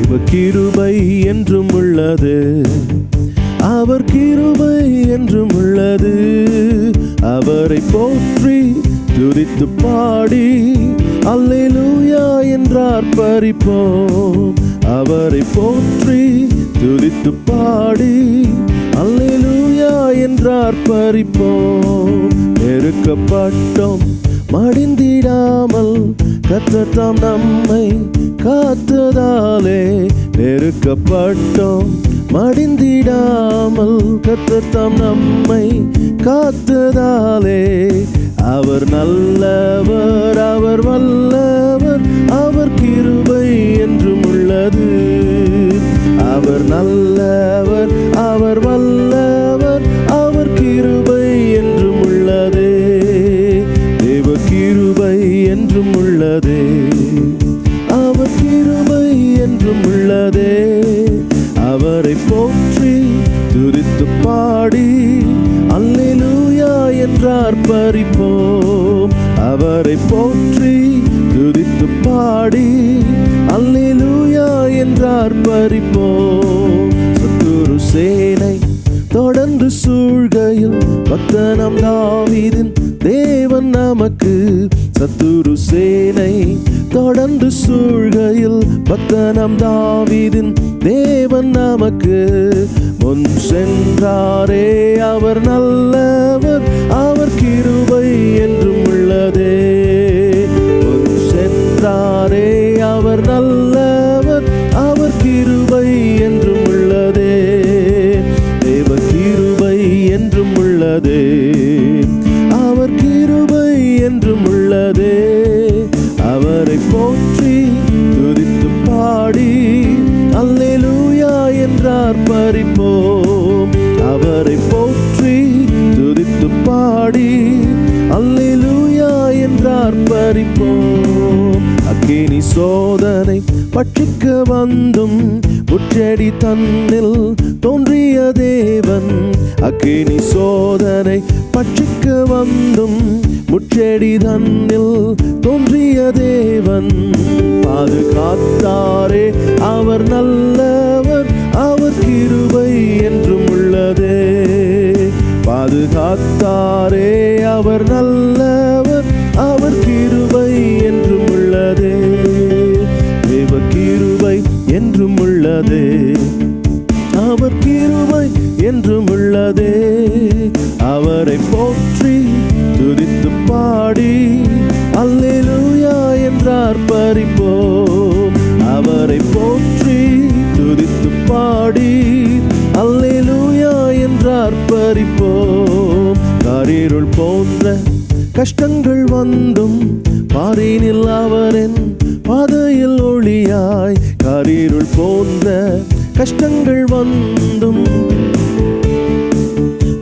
தேவ கிருபை என்றும் உள்ளது, அவர் கிருபை என்றும் உள்ளது. அவரை போற்றி துதித்து பாடி அல்லேலூயா என்றார் பறிப்போம். அவரை போற்றி துதித்து பாடி அல்லேலூயா என்றார் பறிப்போம். நெருக்கப்பட்டோம் மடிந்திடாமல் கர்த்தர் தாம் நம்மை காத்ததாலே, நெருக்கப்பட்டோம் மடிந்திடாமல் கர்த்தர் தாம் நம்மை காத்ததாலே. அவர் நல்லவர், அவர் வல்லவர், அவர் கிருபை என்றும் உள்ளது. அவர் நல்லவர், அவர் வல்லவர், அவர் கிருபை என்றும் உள்ளதே. தேவ கிருபை என்றும் உள்ளதே, அவர் கிருபை என்றும் உள்ளதே. அவரை போற்றி துதித்து பாடி அல்லேலூயா என்றார் பறிப்போம். அவரை போற்றி துதித்து பாடி அல்லேலூயா என்றார் பறிப்போம். சத்துரு சேனை தொடர்ந்து சூழ்கையில் பக்தனாம் தாவீதின் தேவன் நமக்கு. சத்துரு சேனை தொடர்ந்து சூழ்கையில் பக்தனாம் தாவீதின் தேவன் நமக்கு. முன் சென்றாரே அவர் நல்லவர், அவர் கிருபை என்றும் உள்ளதே. முன் சென்றாரே அவர் நல்லவர், அவர் கிருபை என்றும் உள்ளதே. தேவ கிருபை என்றும் உள்ளதே, அவர் கிருபை என்றும் உள்ளதே. அவரை போற்றி துதித்து பாடி அல்லேலூயா என்றார் பறிப்போம். அவரை போற்றி துதித்து பாடி அல்லேலூயா என்றார் பறிப்போம். அக்கினி சோதனை பட்சிக்க வந்தும் முச்செடி தன்னில் தோன்றிய தேவன். அக்கினி சோதனை பட்சிக்க வந்தும் முச்செடி தன்னில் தோன்றிய தேவன். பாதுகாத்தாரே அவர் நல்லவர், அவர் கிருபை என்றும் உள்ளதே. பாதுகாத்தாரே அவர் நல்லவர், அவர் கிருபை என்றும் உள்ளதே. தேவ கிருபை என்றும் உள்ளதே, அவர் கிருபை என்றும் உள்ளதே. அவரை போற்றி துதித்து பாடி அல்லேலூயா என்றார் பறிப்போம். அவரை போற்றி துதித்து பாடி அல்லேலூயா என்றார் பறிப்போம். காரிருள் போன்ற கஷ்டங்கள் வந்தும் பாரினில் அவரின் பாதையில் ஒளியாய். காரிருள் போன்ற கஷ்டங்கள் வந்தும்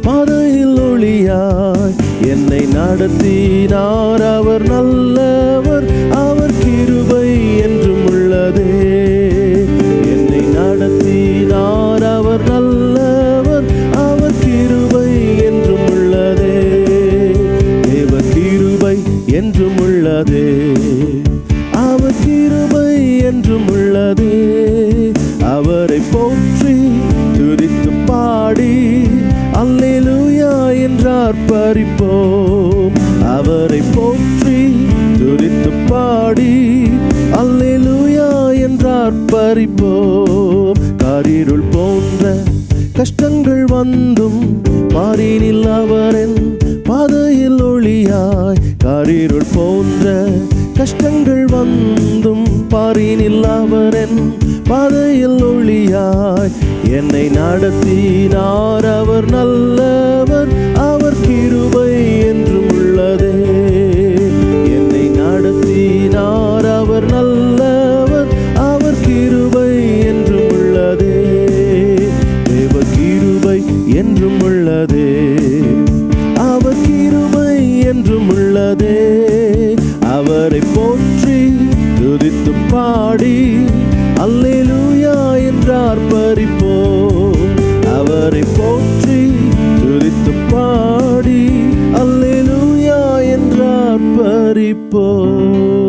பாதையில் ஒளியாய் என்னை நடத்தினார். அவர் நல்லவர், அவர் கிருபை என்றும் உள்ளதே. என்னை நடத்தினார் அவர் நல்லவர், அவர் கிருபை என்றும் உள்ளதே. தேவ கிருபை என்றும் உள்ளதே, அவர் கிருபை என்றும் உள்ளதே. அவரை போற்றி துதித்து பாடி அல்லேலூயா என்றார் பறிப்போம். அவரை போற்றி துதித்து பாடி அல்லேலூயா என்றார் பறிப்போம். காரிருள் போன்ற கஷ்டங்கள் வந்தும் பாரினில் அவரின் பாதையில் ஒளியாய். காரிருள் போன்ற கஷ்டங்கள் வந்தும் பாரினில் அவரின் பாதையில் ஒளியாய். என்னை நடத்தினார் அவர் நல்லவர், அவர் கிருபை என்றும் உள்ளதே. என்னை நடத்தினார் அவர் நல்லவர், அவர் கிருபை என்றும் உள்ளதே. தேவ கிருபை என்றும் உள்ளதே, அவர் கிருபை என்றும் உள்ளதே. அவரை போற்றி துதித்து பாடி அல்லேலூயா என்றார் பறிப்போம். அவரை போற்றி துதித்து பாடி அல்லேலூயா என்றார் பறிப்போம்.